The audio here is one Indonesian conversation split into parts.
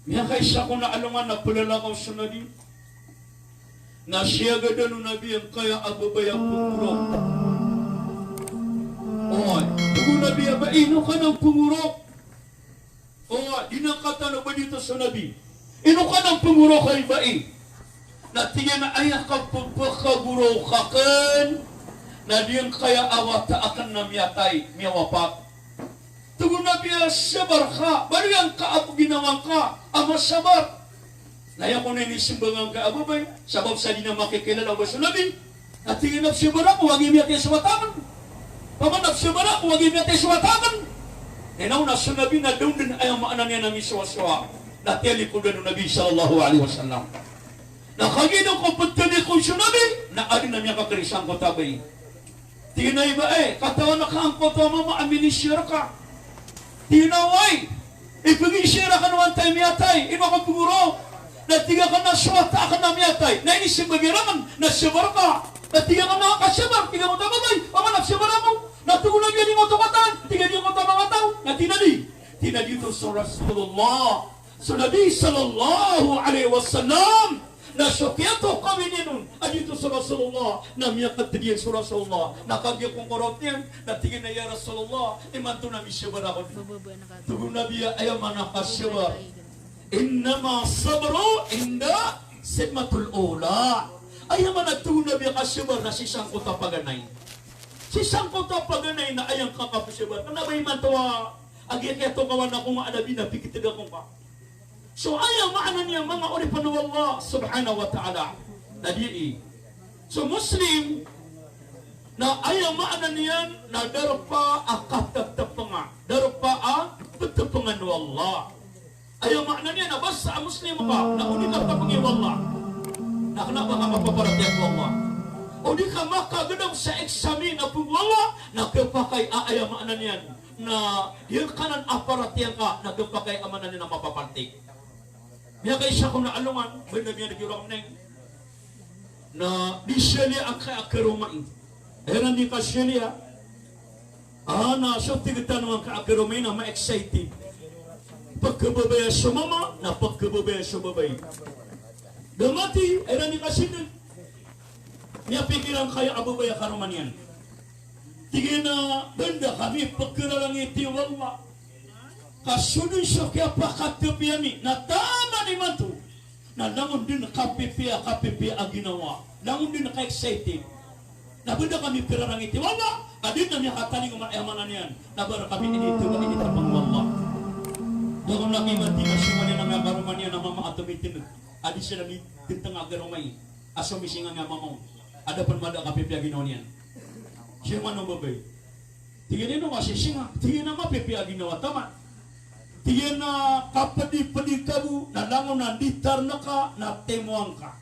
Niya kaysa ko na alungan na pulalakaw sa nabi. Na siya gada no nabi ang kaya ababayang pumurok. Oy, dugo nabi ba ino ka ng pumurok? Oy, dinakatano ba dito sa nabi? Ino ka ng pumurok kay bai? Na tingin na ayak ka pagpakaguro ka kan. Na diyan kaya awata akan namiyatay, miyawapak. Tugon na biya sabar ka, bariang ka ako ginawa ka, ama sabar. Naya ko na inisimbangan ka ababay, sabab sa di na makikilala ba sa nabi. At tingin na sabar ako, wag imiyat yung suwatakan. Pamanap sabar ako, wag imiyat yung suwatakan. Enaw na sa nabi na doon din ay ang maanan niya namin suwa-suwa. Natili ko na nabi sallallahu alaihi wasallam. Nakagino ko pagtani ko sa nabi, na adin na niya kakarisang ko tabay. Tingin na iba katawan na kaang ko to mama aminisira ka. Tinaway, ipag-isira ka naman tayo miyatay, ino ka puguro, natiga ka na suwata ka na miyatay, na inisip magiraman, nasabar ka, natiga ka na kasabar, tiga mo tababay, amanap sabar ako, natugunan yan yung otomatan, tiga niyo mga mga tao, na tinadi ito sa Rasulullah, sa Nabi sallallahu alaihi wasallam, na sukyato kami ninun, adito sa Rasulullah, na miyakat diyan sa Rasulullah, nakagya kong korot niyan, natingin na ya Rasulullah, imanto na misyabar ako. Tugon na biya, ayaw manakasyabar. Innama sabro, inda, simatul ula. Ayaw managtugon na biya kasyabar na sisang kota paganay. Sisang kota paganay na ayang kakapasyabar. Kanabay man to, agyaketo kawan akong maalabi na, pikitid akong ka. So ayaw maana niya mga oripan ng Allah subhanahu wa ta'ala. Nadi'i. So Muslim, na ayaw maana niyan na darpa akatagtapanga. Darpa akatagtapangan ng Allah. Ayaw maana niya na basta Muslim ka, na unikatapang ng Allah. Na kanaba ka mapaparatyan ng Allah. O di ka makagadaw sa eksamin na pong Allah, na kapakay ayaw maana niyan na yung kanan aparatyan ka, na kapakay amanan niya na mapapantik. Biya kay siya kung naalungan, may nabiya nag-iurang neng, na di siya niya ang kaya akarumain. Eran di ka siya niya, na siya tigita naman ka akarumain na ma-excited. Pagkababaya sa mama, na pagkababaya sa babay. Damati, eran di ka siya niya, niya pikiran kaya ababaya karuman yan. Tigin na banda kami pagkiralang iti wala. Kasunod siya kaya pakatapiyami, na tama ni Manto, na langon din kapipia ang ginawa. Langon din ka-excited. Nabunda kami pirarang iti, wala! Adin na niya kataling umayamanan yan. Nabara kami inituwa, initapang wala. Doon nakimati na siya niya na may agaruman niya na mama atumitin. Adi siya na ditang agarumay. Asumising nga mamaw. Ada panmada kapipia ginawa niyan. Siya man ang babay. Tingin nyo kasi siya, tingin na mapipia ginawa. Tama. Tiyan na kapadi-padi ka mo, na langon na litar na ka, na temuang ka.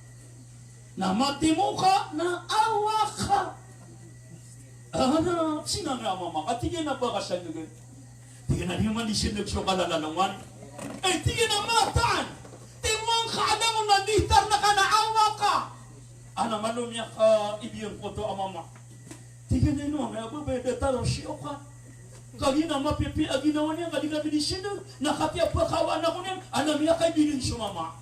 Na matimo ka, na awa ka. Sina nga mama ka, tiyan na ba ka sa nyo? Tiyan na naman isin nagsukalalalangan. Tiyan na mataan. Temuang ka, langon na litar na ka, na awa ka. Malum niya ka, ibiyang ko to, mama. Tiyan na nyo, nga ba ba, dataro siyo ka. Kagina mapipi aginawa niya kadina binisino nakatiap pakawan ako niyan anam niya kay bilin sumama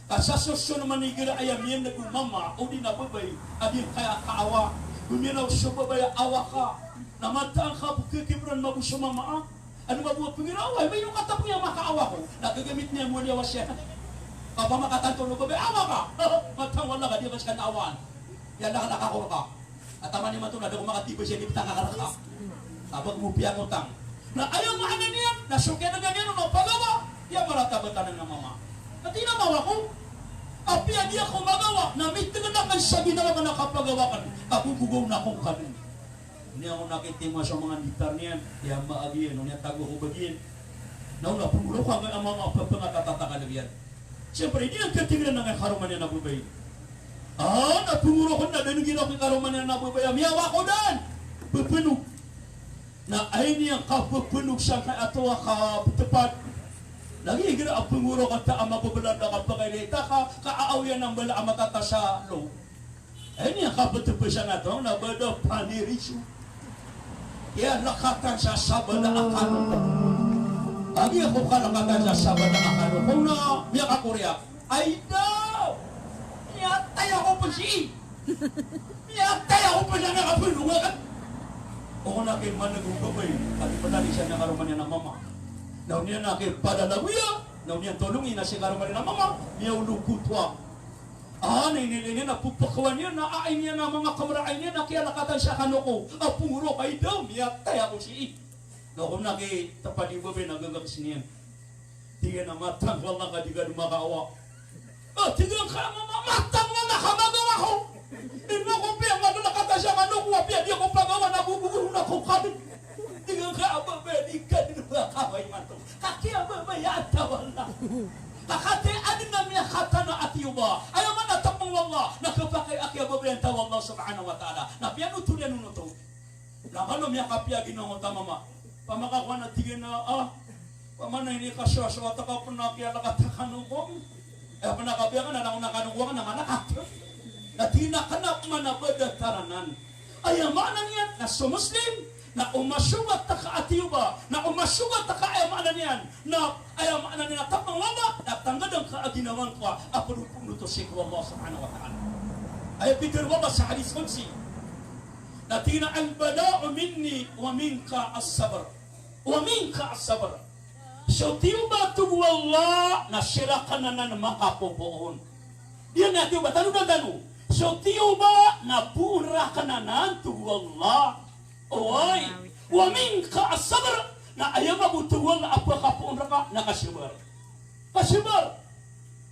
kasasoso naman igira ayam yan nagumama o di nababay adin kaya kaawa guminaw sa babay awa ka namataan ka kikibran mabusumama ano mabuhat pangirawa may yung katap niya makaawa ko nagagamit niya mo niya wasya kapag makatanto no babay awa ka matang wala ka di ba siya naawan yan nakakakuro ka at tama ni matuna daw makatibay siya di pitang ka abag mo piyang utang. Na ayaw maanan niya, nasukya na ganyan, no, pagawa. Iya maratabatan ng mama. At inamawa ko, apya niya ko magawa, na may tinanakan sabi na naman nakapagawa kan, kagugugaw na kong kanin. Hindi ako nakitima sa mga litar niyan, iya maagyan, niya tago ko bagyan. Nauna, pumulo ka ang mga pangatatatakan na yan. Siyempre, hindi ang katingnan ng karuman niya nabubay. Napumulo ko na, dahil ginawa ko karuman niya nabubay. Miyawa ko dan, pupunog. Na ay niyang kapupunog siya kay atoa ka tepat. Lagi gira ang punguro ka ta mababalad ka pagkailita ka kaaawian ng bala amatata sa lo. Ay niyang kaputupo siya nga to na bada panirisu. Ya lakatan sa sabada akano. Agi ako kalakatan sa sabada akano. Kung na Korea. Aida, nyata ya ako pa si. Nyata ya ako pa siya nakapulungan kan. O nakin man nagugabay, at ipanali siya na karuman niya ng mama. Naw niya nakin padalaguya, naw niya tulungin na si karuman niya ng mama, niya ulugutwa. Nainilin niya na pupakawan niya, naain niya na mga kamarain niya, nakialakatan siya kanoko. Puro kay daw, nyata ya ako si. Naw nakin tapadibabay nagagags niya. Tiga na matang wala ka di ka dumakawa. Tiga ka matang wala ka magawa ko. Hindi ko piya madulakata siya manukuha piya. Di ako pagawa nabubuguro na ko kadin. Tiga ka ababa di ka di dumakaway mato. Kaki ababa yata wala. Kakate adin na miya kata na atiyuba. Ayaw man natapang wala. Nakapakay aki ababa yung tawa Allah subhanahu wa ta'ala. Na piya nutulian nunuto. Nakalo miya kapya ginangon tamama. Pamakakuha na tiga na Pamana ini kasya-kasya ka po na kaya nakatakanungkong. Panakabiyan ka na nakanungkong na manakat. Na tinakanap man na badataranan. Ayamanan yan na sumuslim, na umasugat na kaatiyuba, na umasugat na kaayamanan yan, na ayamanan yan na tapang wala, na tanggadang kaaginawan ko, apurupong lutusik ko Allah subhanahu wa ta'ala. Ay bidir wala sa hadis kunsi. Na tina al-bala'u minni wa minka as-sabr. Wa minka as-sabr. So tiuba tugu Allah na sila ka na makapupuon. Yan na tiuba, tanu. So tiuba na pura ka na tugu Allah. Oy, wa minka as-sabr na ayaw mabutuwal na apakapuon raka na kasibar. Kasibar.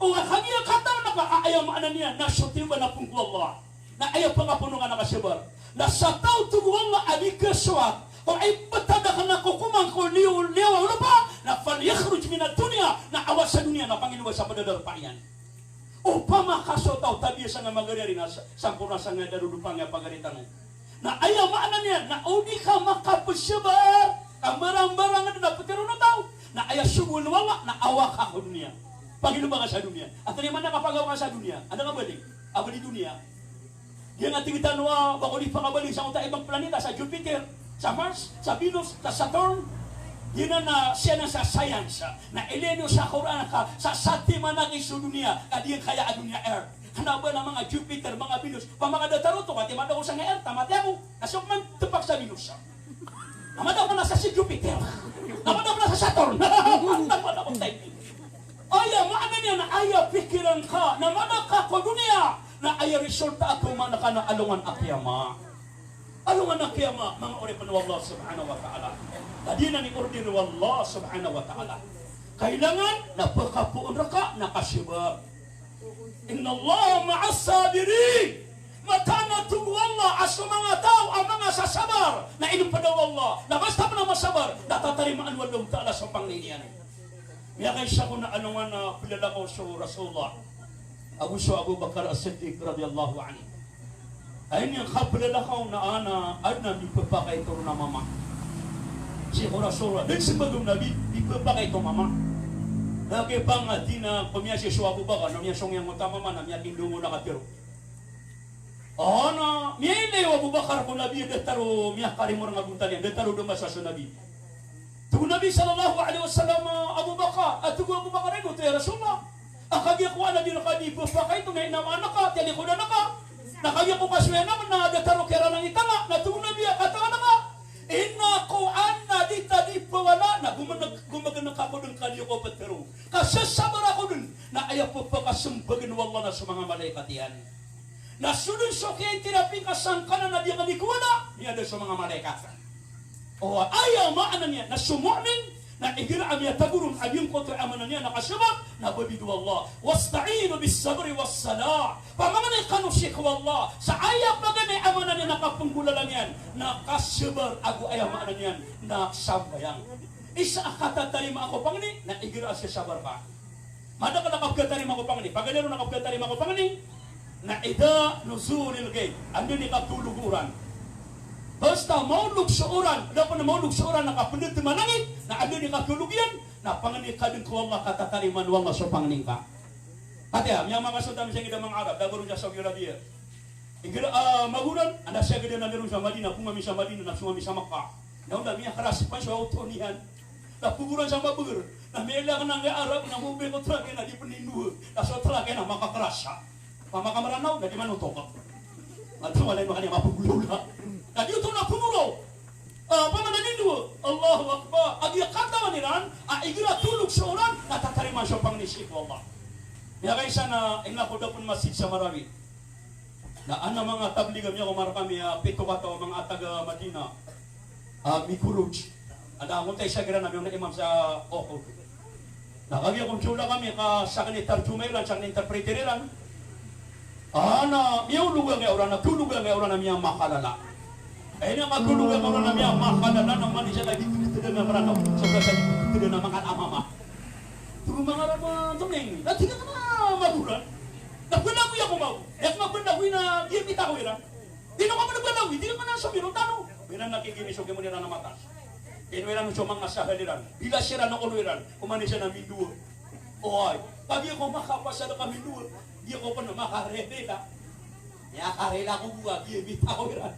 O kanya kata na ka ayaw maanan niya na so tiuba na punggu Allah. Na ayaw pangapuno ka na kasibar. Na sa tao tugu Allah adi keswat. O ay batada ka na kukumang ko liyaw ano pa? Na falyakhruj min ad-dunya na awas sa dunia na Panginoon sa padadarpayan. Upama kasotaw tabi sa nga magari na sampurna sa nga darudupang nga pagaritan mo. Na ayaw maanan niya na udi ka makapusyabar ang barang-barang na putiro na tao na ayaw subul wala na awak ka dunia. Panginoon ka sa dunia. At ano man nakapagawa ka sa dunia? Ano nga balik? Abali dunia. Yang ating itanwa bako di pangabalik sa unta ibang planeta sa Jupiter, sa Mars, sa Venus, sa Saturn. Yun na siya na sa science na ilenyo sa Quran ka sa satima ng isu dunia kadi kaya dunia Earth. Hanaba ng mga Jupiter, mga Venus, pamagadatarot ko kati madaw sa Earth, tamati ako. Nasok man tupak sa Venus. Namadaw ko na sa si Jupiter. Namadaw ko na sa Saturn. Namadaw ko tayo. Ayaw, maana niya na ayaw pikiran ka, namadaw ka ko dunia na ayaw resulta ako manaka na alungan akyama. Alungan akyama, mga oripan wa Allah subhanahu wa ta'ala. Tadi na ni order wa Allah subhanahu wa ta'ala. Kailangan na pagkapuon ka, nakasibar. Inna Allah ma'as sabirin. Matana tugu Allah as mga tao ang mga sasabar na inumpadaw Allah. Na basta pa na masabar, natatarimaan wa Allah ta'ala sa panglinian. Kaya kaysa ko na alungan na pilala ko sa Rasulullah. Abu Bakar as-Siddiq radiyallahu anhu. Ayun yung kapilala ko na ana di papakay ito na mama. Si Rasulullah, din si bagong nabi, di papakay ito mama. Lagi pang di na pamya si Abu Bakar, na miya siyong yung utama man, na miya tindungo na katiro. Na miya ilay Abu Bakar kung nabi, detaro miya karimor nga guntan yan, detaro dumasa sa nabi. Tugu Nabi sallallahu alaihi wasallam Abu Bakar, at tugu Abu Bakar rin, ito ya Rasulullah. Akagya ko na din nakadi papakay ito, ngayon naman naka, tiyali ko na naka. Nakagya ko kaswena naman na detaro kera ng itanga, na tugu Nabi, katawa naka. Inna ko anna dita di pawala na gumaganang ako dun kanyo ko patero. Kasasabar ako dun na ayaw po pakasumbagin wala na sa mga malaikat yan. Nasunod so kaya tinaping kasangkanan na di kami kuwala niya doon sa mga malaikat. O ayaw maanan niya na sumu'min na igira amya tagurun abiyong kontra amanan niya nakasabak na babidu Allah. Wasta'inu bis sabri was salah. Pamanganay kanusik wallah. Sa ayaw maganay amanan niya nakapunggulalan yan. Nakasabar ago ayaw maanan yan. Nakasabayang. Isa akatatarima ako pangani na igira siya sabar ka. Mada ka nakapgatarima ako pangani. Paganero nakapgatarima ako pangani. Na ida nuzulil gay. Ano ni katuluguran. Basta maulog sa oran, dapat na maulog sa oran nakapundot na manangit, na ano ni katulugyan, na panganikadin ko Allah katatariman wala sa panganing ka. Kaya, may mga sundam siya ngidang mga Arab, dabarun siya sa Saudi Arabia. Magunan, anda siya ganda na meron sa Madina, pumami sa Madina, na sumami sa Makkah. Nauna, may karasipan siya auto niyan. Na puguran sa mabur, na may ilang ng Arab, na mubay ko tragin, na di paninuwa. Kasotra kena makakerasa. Pamakamaranaw na di manutok. At walay mo kanya mapugulula. Na di ito na pumuro. Pamananin do. Allahu Akbar. Agi katawa nilan, igira tulog sa uran, natatariman siya pang nisip Allah. Kaya kaysa na inako daw pun masjid sa Marawi. Na ana mga tabligam niya kumara kami pito kato mga taga Madina. Mikuruj. Ada akong tayo sa gira namin na imam sa Oko. Nakagi akong chula kami ka sa kanitar jumailan, sa kanitar preteriran. Na miyaw lugar nga orang, nagtulugan nga orang na miyang makalala. Ay na magtulugan nga orang na miyang makalala nang mani siya nagtititid na maranaw. Sobrang sa nagtitid na mga amama. Tugo mga rama tuming, natiga ka na magulan. Nagpanawi ako mau. Yak magpanawi na gimita ko iran. Di na ka man nagpanawi, di na ka na sa minutano. Binan nakikinisog mo nila na matas. Inuiran mo siya mga sahaliran. Bila siya na uluiran, kumani siya na minduwa. Oy, pag ako makapasa na kami minduwa, di ako pa na makarela. Karela ko buwa, gimita ko iran.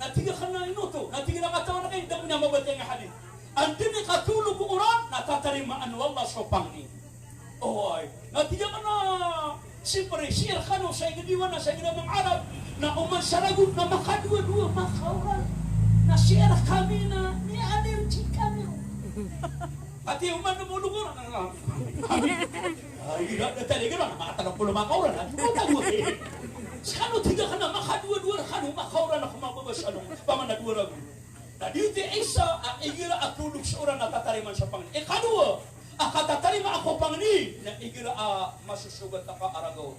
Natiga ka na inuto, natiga na katawa na kayo, hindi ko na mabatay nga halin. Andin ni katulog ko oran, natatarimaan Allah sa pangni. Oy, natiga ka na, siyempre, siya ka no, sa igadiwan na, sa iginamang Arab, na umansaragot na makadua-dua, makauran. Na siya kami na, ni allergy kami. At yung man namulugur, ay, talaga na, makatanong po na makauran, hindi mo tago eh. Kano tiga ka na, makadua-dua, kano makauran ako mababasa nung pamanagurag. Na dito isa, igira at tulog sa oran na tatariman sa Panginoon. Kadua, katatarima ako Panginoon, na igira masusugat na ka aragaw.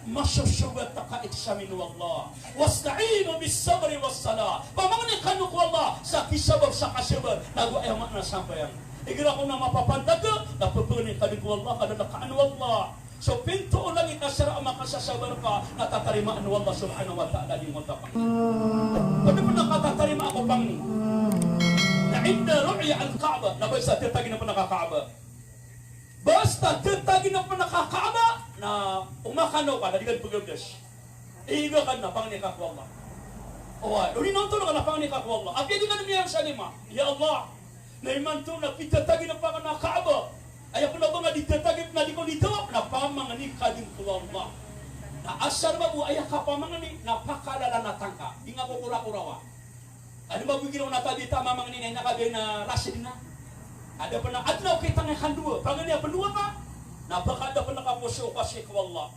Masusugat na ka iksaminu Allah. Wasta'inu bis sabri was salah. Pamangani kanu ko Allah, sa kisabab sa kasabar, nag-ayamak na sampayan. Igira ko na mapapandaga, napapunin ka ko Allah, kada nakaanu Allah. So pinto lang itasara makasasabar ka, natatarimaan Allah subhanahu wa ta'ala di mo tapang. Ano mo nakatatarima ako Panginoon? Na inda ru'ya al-Kaaba, na basta titagin na pa nakakaaba. Basta titagin na pa nakakaaba, na umakano ka, nadigan pagabdas. Iiga ka na, Panginoon ka ko Allah. Owa, ulinanto na ka na Panginoon ka ko Allah. At hindi ka na niyan sa lima, Ya Allah, na imanto na pitatagin na pa ka nakakaaba. Ayaw ko na ba nga ditatagin na di ko dito, na pamangani ka din ko Allah. Na asar ba mo, ayaw ka pamangani, napakalala na tangka. Di nga ko kura-kurawa. Ano ba buginaw na tabi tama mga ninay nakagay na rasid na? Ada pa na adlaw kita nga handua. Pag niya pandua ka, napakada pa nakapuso kasi ko Allah.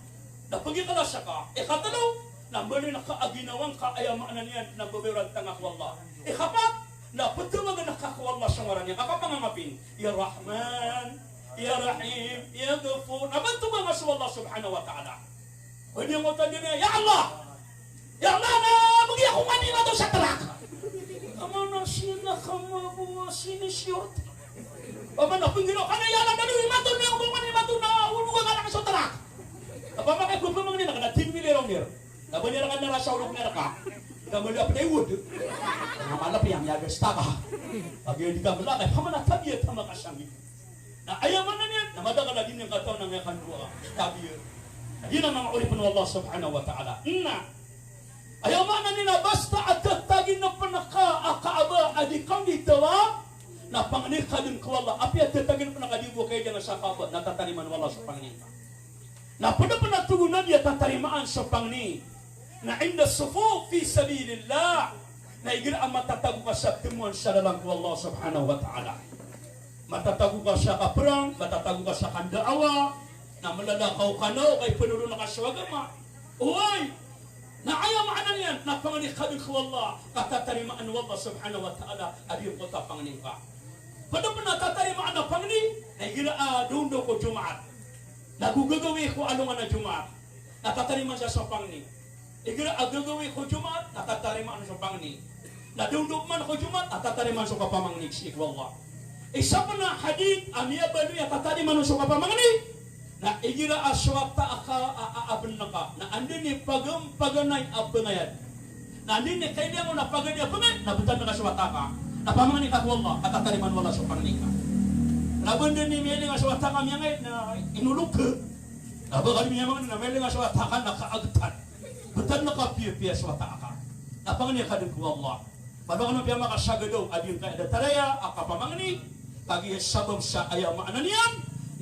Napagi ka na siya ka. Ikatalaw, nambali na kaaginawang kaayamaan na niyan ng babayran tanga ko Allah. Ikapat, napatawag na nakakuha Allah sa ngaran niya. Kakapangangapin, Ya Rahman, Ya Rahim, Ya Ghafur. Nabantuwa nga sa Allah subhanahu wa ta'ala. Pwede mo tayo niya, Ya Allah! Ya Allah na, bagi ako manila doon sa tarak. Amana sila kamabuwa sinishort. Amana pinggiro kanayala na niyo imatun niyo kung manimatun na uluga ka na kasotarak. Napamakay ko pa mga nila kada 10 milyon nir. Nabanya ka na rasa ulog nila ka. Kamali apa na wood. Namala pa yang yaga staka. Pag hindi ka malakay, pamana tabiya tama kasangi. Na ayaman na niya, namadaga na din yung kataw ng yakan buwa. Tabiya. Yun ang mga ulipin ng Allah subhanahu wa ta'ala. Ayaw mana nila basta at tatagin na panakaaba adikang ditawa na panganin ka din ko Allah. Api at tatagin na panakadibo kayo dyan sa kaaba na tatariman wala sa panginin ka. Na pada panatugunan niya tatarimaan sa panginin na inda sufu fi sabilillah na igil ang matatago ka sa timuan sa dalang ko Allah subhanahu wa ta'ala. Matatago ka sa kaperang, matatago ka sa kandaawa na malalakaw ka na o kay penulo na kaswagama. Uy! Na ayaw maanan yan, na panganin ka din ko Allah, katatarimaan Allah subhanahu wa ta'ala, abiyong ko tapanganin ka. Pada pa natatarimaan na panganin, na gira doon daw ko Jumaat. Nagugagawi ko alungan na Jumaat, natatarimaan siya sa panganin. Igira agagawi ko Jumaat, natatarimaan sa panganin. Na doon man ko Jumaat, natatarimaan sa kapamangnig si Allah. Isa pa na hadith, amiya balo ya tatarimaan sa kapamangnig. Na igira aswata aabon na ka, na andin ni paganay abangayan. Na andin ni kailangan mo na paganay abangay, nabutan na aswata ka. Na pamangani ka ko Allah, katatariman wala sa pangani ka. Nabon din ni meling aswata ka miyangay na inulog ka. Nabakal miyamang na meling aswata ka nakaagtan. Butan na ka piya aswata ka. Na pangani ka din ko Allah. Padang ano piya makasagado, adin ka edataraya, akapamangani, kagi sabab sa ayamaan niyan,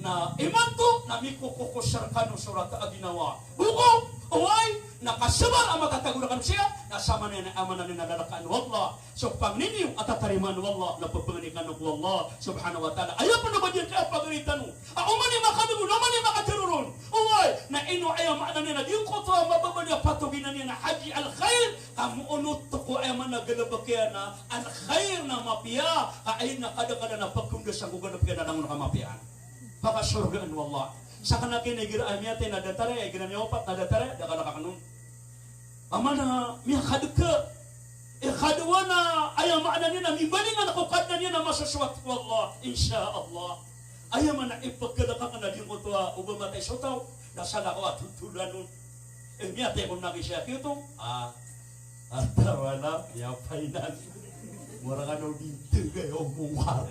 na iman ko na mikukukusar ka no surat aginawa. Buko, away, nakasabar ang matatagurakan siya, nasama na yung amanan na nadalakaan wallah. So pangninyo at tatariman wallah, napapanganikan ng wallah subhanahu wa ta'ala. Ayaw pa na ba dyan kaya pagalitan mo? Ako man yung makadugo, naman yung makatirurun. Away, na ino ayaw maanan niya na di ko to ang mababaliya patuginan niya na haji al-khair. Kamu unot to ko ayaw man nagalabakya na al-khair na mapiya. Kaay na kada-kada na pagkundas ang gugalabakya na nang nakamapiyaan. Baka surgaan wallah. Sa kanakin ay gira amiyate na datare ay gira niyopat na datare da kada kakanun. Amana mi khadka e khadwa na aya maana ni na mi balingan ako kadna ni na masaswat wallah insyaallah. Aya man ipagkada ka na di mo to ubama tay sotaw da sana ko atutulanun. E miyate ko na kisya kito atawala ya final. Mura ka daw dito kayo mungkar.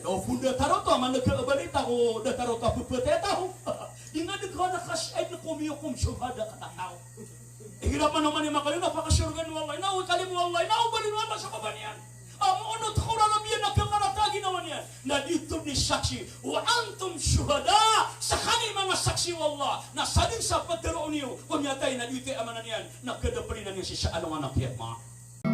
O funda taro to man nagkabalita ko da taro ka pupeteta ho. Inga daghan na kasay na kumiyukum syuhada ka tao. Hirapan naman ni makayo napakasurgan wallahi. Naw kalim wallahi. Naw balin wala sa kabanian. Amo ono tkura nabiyan nagkakaratagi naman yan. Na dito ni saksi. Wa antum syuhada. Sa kani mga saksi wallah. Na sadin sa pagdaroon niyo. Kunyatay na dito amanan yan. Nagkadapalinan niya si sa anong anak yan ma.